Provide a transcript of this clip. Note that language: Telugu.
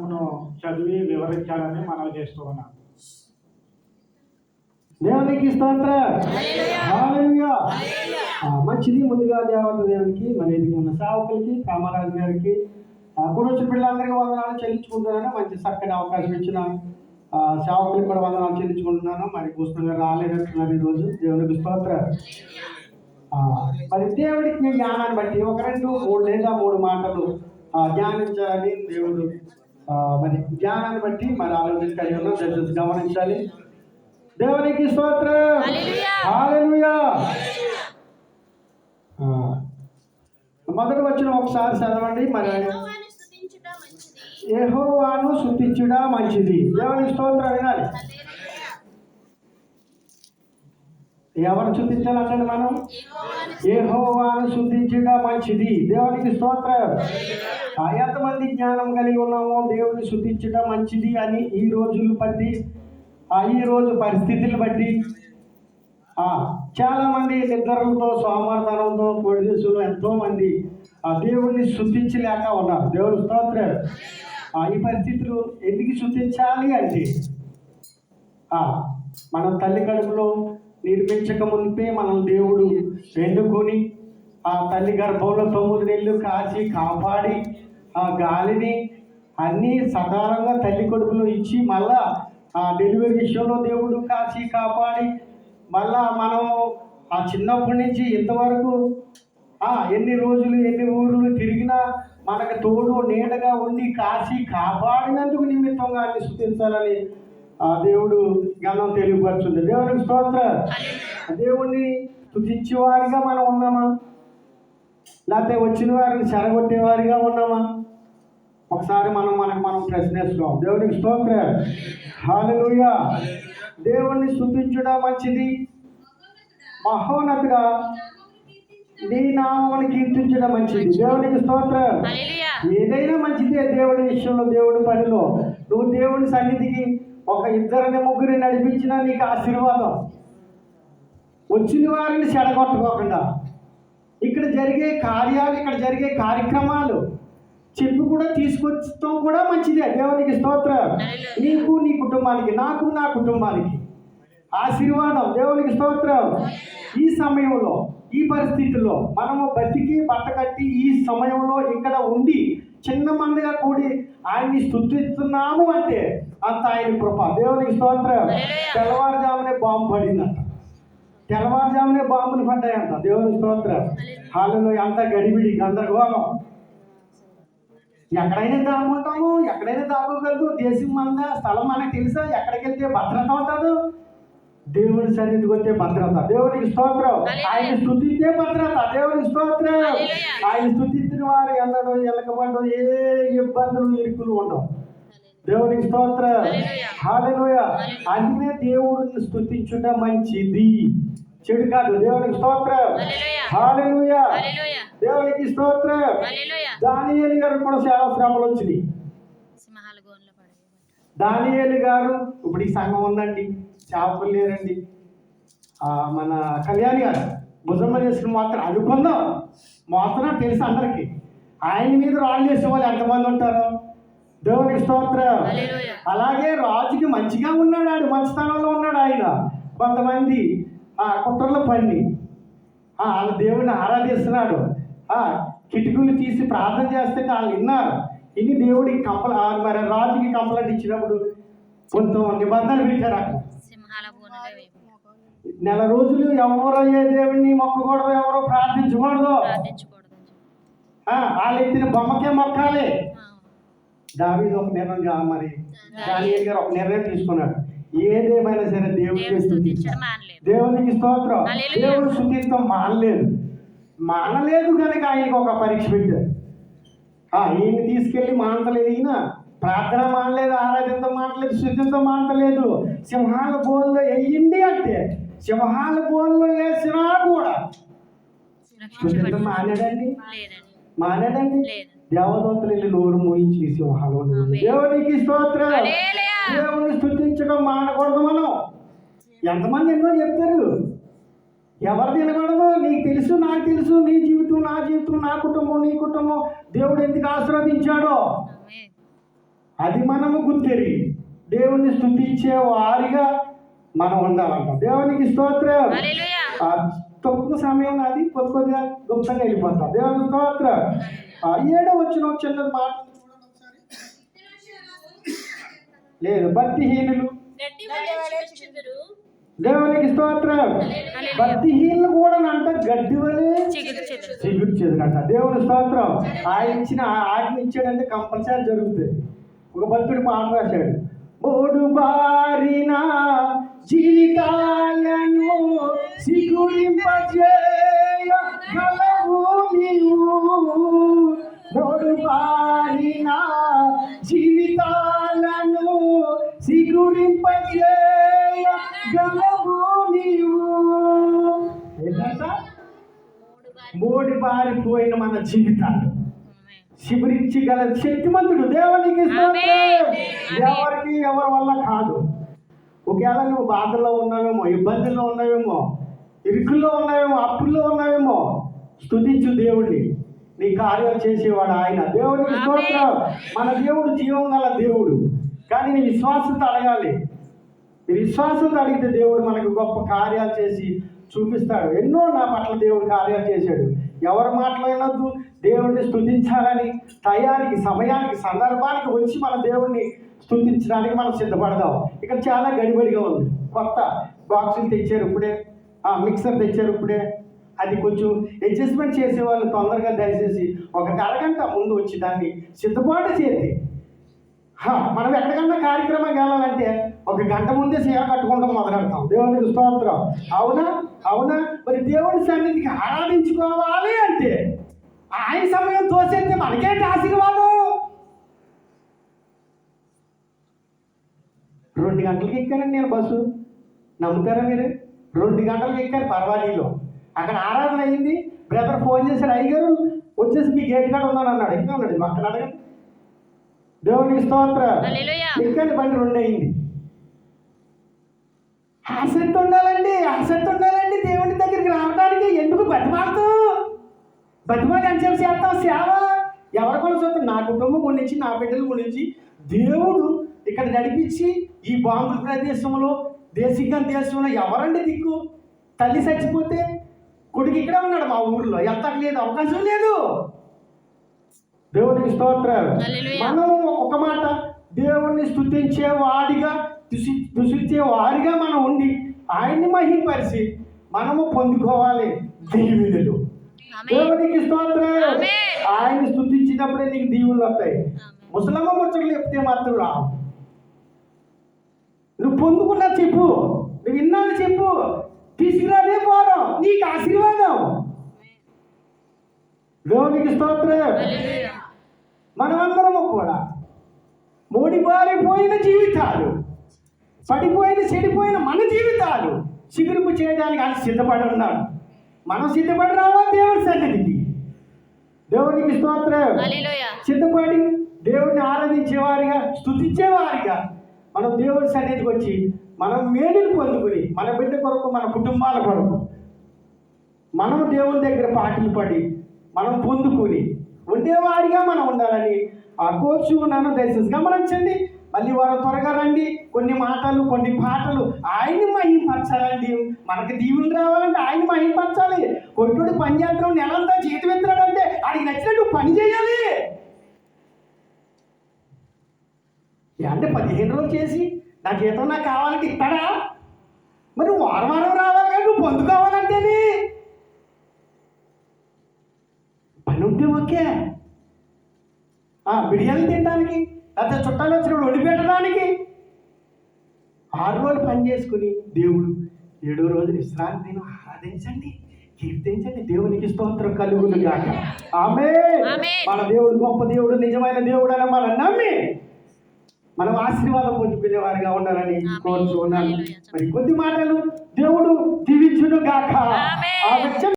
వాక్యమును చదివి వివరించాలని మనం చేస్తూ ఉన్నాం. దేవునికి స్తోత్రం. హల్లెలూయా. మంచిది. ముందుగా దేవునికి మన ఎదుగు ఉన్న సేవకులకి, కామరాజు గారికి, కూడా వచ్చిన పిల్లలందరికీ వందనాలు చెల్లించుకుంటున్నాను. మంచి చక్కని అవకాశం ఇచ్చిన సేవకులకు కూడా వందనాలు చెల్లించుకుంటున్నాను. మరి కృష్ణ గారు రాలేదంటున్నారు ఈరోజు. దేవునికి స్తోత్రం. మరి దేవుడికి జ్ఞానాన్ని బట్టి ఒక 2 లేదా 3 మాటలు ధ్యానించాలని దేవుడు మరి జ్ఞానాన్ని బట్టి మరి ఆలోచించాలి ఉన్నాం. దయచేసి గమనించాలి. దేవునికి స్తోత్రం. హల్లెలూయా. మొదటి వచ్చిన ఒకసారి చదవండి. మరి యెహోవాను స్తుతించుట మంచిది. దేవునికి స్తోత్రం. వినాలి. ఎవరు స్తుతించాలంటే మనం యెహోవాను స్తుతించుట మంచిది. దేవునికి స్తోత్రం. ఎంతమంది జ్ఞానం కలిగి ఉన్నామో దేవుని స్తుతించుట మంచిది అని ఈ రోజులు బట్టి, ఈ రోజు పరిస్థితులు బట్టి చాలా మంది నిద్రలతో, సోమవారతనంతో, పొడిదేశంలో ఎంతో మంది దేవుణ్ణి స్తుతించలేక ఉన్నారు. దేవుని స్తోత్రం. ఈ పరిస్థితులు ఎందుకు స్తుతించాలి అంటే మనం తల్లి కడుపులో నిర్మించక మునిపే మనం దేవుడు ఎన్నుకొని ఆ తల్లి గర్భంలో 9 నెలలు కాచి కాపాడి ఆ గాలిని అన్నీ సకాలంగా తల్లి కడుపులో ఇచ్చి మళ్ళా డెలివరీ విషయంలో దేవుడు కాచి కాపాడి మళ్ళా మనం చిన్నప్పటి నుంచి ఇంతవరకు ఎన్ని రోజులు ఎన్ని ఊర్లు తిరిగినా మనకు తోడు నీడగా ఉండి కాచి కాపాడినందుకు నిమిత్తంగా అన్ని స్తుతించాలని దేవుడు జ్ఞానం తెలియపరుచుంది. దేవునికి స్తోత్రం. దేవుణ్ణి స్తుతించేవారిగా మనం ఉన్నామా, లేకపోతే వచ్చిన వారిని చెరగొట్టేవారిగా ఉన్నామా? ఒకసారి మనం ప్రశ్నిస్తాం. దేవునికి స్తోత్రం. హల్లెలూయా. దేవుణ్ణి స్తుతించడం మంచిది. మహోన్నతుడా నీ నామమును కీర్తించడం మంచిది. దేవునికి స్తోత్రం. ఏదైనా మంచిదే దేవుడి విషయంలో, దేవుడి పనిలో. నువ్వు దేవుని సన్నిధికి ఒక 2-3 నడిపించినా నీకు ఆశీర్వాదం. వచ్చిన వారిని చెడగొట్టుకోకుండా ఇక్కడ జరిగే కార్యాలు, ఇక్కడ జరిగే కార్యక్రమాలు చెప్పి కూడా తీసుకొచ్చడం కూడా మంచిదే. దేవునికి స్తోత్రం. నీకు, నీ కుటుంబానికి, నాకు, నా కుటుంబానికి ఆశీర్వాదం. దేవునికి స్తోత్రం. ఈ సమయంలో, ఈ పరిస్థితుల్లో మనము బతికి బట్టకట్టి ఈ సమయంలో ఇక్కడ ఉండి చిన్న మందిగా కూడి ఆయన్ని స్తుతిస్తున్నాము అంటే అంత ఆయన కృప. దేవునికి స్తోత్రం. తెల్లవారుజామునే బాంబు పడిందంట. తెల్లవారుజామునే బాంబులు పడ్డాయంట. దేవునికి స్తోత్రం. హాల్లో అంత గడిబిడి, గందరగోళం. ఎక్కడైనా దాక్కుంటాము, ఎక్కడైనా దాక్కోగలదు. దేశం మన స్థలం మనకు తెలుసా? ఎక్కడికి వెళ్తే భద్రత ఉంటుందో? దేవుని సన్నిధికి వస్తే భద్రత. దేవునికి స్తోత్రం. ఆయన స్తుతిస్తే భద్రత. దేవునికి స్తోత్రం. ఆయన స్తుతించిన వారు ఎన్నడూ ఎలకబండు ఏ ఇబ్బందులు, ఇరుకులు ఉండవు. దేవునికి స్తోత్రం. హల్లెలూయా. అందుకే దేవుడిని స్తుతించుట మంచిది, చెడు కాదు. దేవునికి స్తోత్రం. హల్లెలూయా. దేవునికి స్తోత్రం. దానియేలు గారు కూడా చాలా శ్రమలు వచ్చినాయి. దానియేలు గారు ఇప్పుడు ఈ సంఘం ఉందండి, చేపలు లేరండి. మన కళ్యాణి గారు భుజం చేసుకుని మాత్రం అనుకుందాం, మాత్రం తెలుసు అందరికీ. ఆయన మీద రాళ్ళు వేసే వాళ్ళు ఎంతమంది ఉంటారు? దేవునికి స్తోత్రం. అలాగే రాజుకి మంచిగా ఉన్నాడు, ఆడు మంచి స్థానంలో ఉన్నాడు. ఆయన కొంతమంది కుట్రలో పని వాళ్ళ దేవుడిని ఆరాధిస్తున్నాడు. కిటికీలు తీసి ప్రార్థన చేస్తే వాళ్ళు విన్నారు. ఇది దేవుడికి మరి రాజుకి కంప్లైంట్ ఇచ్చినప్పుడు కొంత నిబంధనలు పెట్టారు. అక్కడ నెల రోజులు ఎవరో ఏ దేవుడిని మొక్కకూడదు, ఎవరో ప్రార్థించకూడదు. వాళ్ళు ఎత్తిన బొమ్మకే మొక్కాలి. దావీదు ఒక నిర్ణయం, మరి దానియేలు గారు ఒక నిర్ణయం తీసుకున్నాడు. ఏదేమైనా సరే దేవుడికి స్తుతించాలి. దేవునికి స్తోత్రం. దేవుడు స్తుతించడం మానలేదు కనుక ఆయనకి ఒక పరీక్ష పెట్టారు. ఈయన తీసుకెళ్ళి మానతలేదు. ఈయన ప్రార్థన మానలేదు, ఆరాధనతో మానలేదు, స్తుతితో మానలేదు. సింహాల బోన్లో వేయండి అంటే సింహాల బోన్లో వేసినా కూడా స్తుతితో మానేడండి. దేవదూతలు వెళ్ళి నోరు మోయించి సింహాలు. దేవునికి స్తోత్రం. దేవుని స్తుతించడం మానకూడదు. మనం ఎంతమంది ఎన్నో చెప్తారు. ఎవరు తినకూడదు? నీకు తెలుసు, నాకు తెలుసు. నీ జీవితం, నా జీవితం, నా కుటుంబం, నీ కుటుంబం దేవుడు ఎందుకు ఆశీర్వదించాడో. అది మనము గుర్తెరిగి దేవుణ్ణి స్తుతించే వారిగా మనం ఉండాలంట. దేవునికి స్తోత్రం. ఆ తక్కువ సమయం నాది, కొద్దిగా గొప్పగా వెళ్ళిపోతాం. దేవునికి స్తోత్రం. 7వ వచనం చిన్న మాట చూడండి ఒకసారి. లేదు, భక్తిహీనులు. దేవునికి స్తోత్రం. భక్తిహీనులు కూడా అంట గడ్డి వలె చిగురు చెదురంట. దేవుని స్తోత్రం. ఆయన ఇచ్చిన ఆజ్ఞ ఇచ్చాడంటే కంపల్సరీ జరుగుతుంది. ఒక భక్తుడు పాట రాశాడు, మూడు బారిన జీవితాలను సిగురింపజేయగలవు నీవు, మూడు బారిన జీవితాలను సిగురింపజేయగలవు నీవు. ఏంటంట? మూడు బారిపోయిన మన జీవితాలు శిబిరించగల శక్తిమంతుడు. దేవునికి స్తోత్రం. ఎవరికి ఎవరి వల్ల కాదు. ఒకవేళ నువ్వు బాధల్లో ఉన్నావేమో, ఇబ్బందుల్లో ఉన్నావేమో, ఇరుకుల్లో ఉన్నావేమో, అప్పుల్లో ఉన్నావేమో, స్తుతించు దేవుడిని. నీ కార్యాలు చేసేవాడు ఆయన. దేవునికి స్తోత్రం. మన దేవుడు జీవం గల దేవుడు. కానీ నీ విశ్వాసంతో అడగాలి. నీ విశ్వాసంతో అడిగితే దేవుడు మనకు గొప్ప కార్యాలు చేసి చూపిస్తాడు. ఎన్నో నా పట్ల దేవుడు కార్యాలు చేశాడు. ఎవరి మాటలు వినొద్దు. దేవుడిని స్తుతించాలని టయానికి, సమయానికి, సందర్భానికి వచ్చి మన దేవుడిని స్తుతించడానికి మనం సిద్ధపడదాం. ఇక్కడ చాలా గడిబడిగా ఉంది. కొత్త బాక్సులు తెచ్చారు ఇప్పుడే, మిక్సర్ తెచ్చారు ఇప్పుడే. అది కొంచెం అడ్జస్ట్మెంట్ చేసేవాళ్ళు తొందరగా దయచేసి ఒక అరగంట ముందు వచ్చి దాన్ని సిద్ధపాటు చేసి, మనం ఎక్కడికన్నా కార్యక్రమానికి వెళ్ళాలంటే ఒక గంట ముందే సేవ కట్టుకుంటాం, మొదలెడతాం. దేవునికి స్తోత్రం. అవునా? అవునా? మరి దేవుడి సన్నిధికి ఆరాధించుకోవాలి అంటే ఆయన సమయం తోసేస్తే మనకేంటి ఆశీర్వాదం? 2 గంటలకు ఎక్కానండి నేను బస్సు. నమ్ముతారా మీరు? 2 గంటలకు ఎక్కాను పర్వాలేదు. అక్కడ ఆరాధన అయింది. బ్రదర్ ఫోన్ చేశాడు, అయ్యగారు వచ్చేసి మీ గేట్ కాడ ఉన్నాను అన్నాడు. ఇంకా ఉన్నాడు, అక్కడ అడగండి. దేవునికి స్తోత్రం. ఎక్కాను, బండి 2 అయింది. ఆసక్తి ఉండాలండి, ఆసక్తి ఉండాలండి దేవుని దగ్గరికి రావడానికి. ఎందుకు బతిమాలి అంచెలు చేస్తాం సేవ. ఎవరి కూడా చూస్తాం. నా కుటుంబం గురించి, నా బిడ్డల గురించి దేవుడు ఇక్కడ నడిపించి ఈ బాంబుల ప్రదేశంలో, దేశిక దేశంలో ఎవరండి దిక్కు? తల్లి చచ్చిపోతే కొడుకు ఇక్కడే ఉన్నాడు మా ఊర్లో, వెళ్తాకు లేదు, అవకాశం లేదు. దేవునికి స్తోత్రం. మనం ఒక మాట దేవుణ్ణి స్తుతించే వాడిగా, స్తుతించే వారిగా మనం ఉండి ఆయన్ని మహిమపరిచి మనము పొందుకోవాలి దీవెనలు. దేవునికి స్తోత్రం. ఆయన్ని స్తుతించినప్పుడే నీకు దీవెనలు వస్తాయి. ముసలమ్మ ముచ్చట్లు చెప్తే మాత్రం రావు. నువ్వు పొందుకున్నా చెప్పు, నువ్వు విన్నాను చెప్పు, తీసుకురాదే పోవడం నీకు ఆశీర్వాదం. దేవునికి స్తోత్రం. మనమందరము కూడా మోడిబారిపోయిన జీవితాలు, పడిపోయిన చెడిపోయిన మన జీవితాలు చిగురింపు చేయడానికి ఆయన సిద్ధపడి ఉన్నాడు. మనం సిద్ధపడి రావాలి దేవుని సన్నిధికి. దేవునికి స్తోత్రం. సిద్ధపడి దేవుడిని ఆరాధించేవారిగా, స్తుతించేవారిగా మనం దేవుడి సన్నిధికి వచ్చి మనం మేలుని పొందుకుని మన బిడ్డ కొరకు, మన కుటుంబాల కొరకు మనం దేవుని దగ్గర పాటలు పడి మనం పొందుకుని ఉండేవారిగా మనం ఉండాలని కోరుచున్నాను. దయచేసి గమనించండి. మళ్ళీ వారు త్వరగా రండి. కొన్ని మాటలు, కొన్ని పాటలు ఆయన్ని మహిమపరచాలండి. మనకి దీవులు రావాలంటే ఆయన మహిమపరచాలి. కొట్టుడు పని చేస్తాం, నెలంతా జీతం ఎత్తాడంటే ఆయనకి నచ్చినట్టు పని చేయాలి. అంటే 15 రోజులు చేసి నా జీతం నాకు కావాలంటే ఇస్తాడా? మరి వారం వారం రావాలి కానీ నువ్వు పొందుకోవాలంటేనే పని ఉంటే ఓకే. బిర్యానీ తినడానికి, లేకపోతే చుట్టాలు వచ్చినప్పుడు వండి పెట్టడానికి 6 రోజులు పని చేసుకుని దేవుడు 7వ రోజు విశ్రాంతిని ఆరాధించండి, కీర్తించండి. దేవునికి స్తోత్రం కలుగును గాక. ఆమేన్. మన దేవుడు గొప్ప దేవుడు, నిజమైన దేవుడు అని మనం నమ్మి మనం ఆశీర్వాదం పొందుకునే వారిగా ఉండాలని కోరుచు ఉన్నాను. మరి కొద్ది మాటలు దేవుడు దీవించును గాక.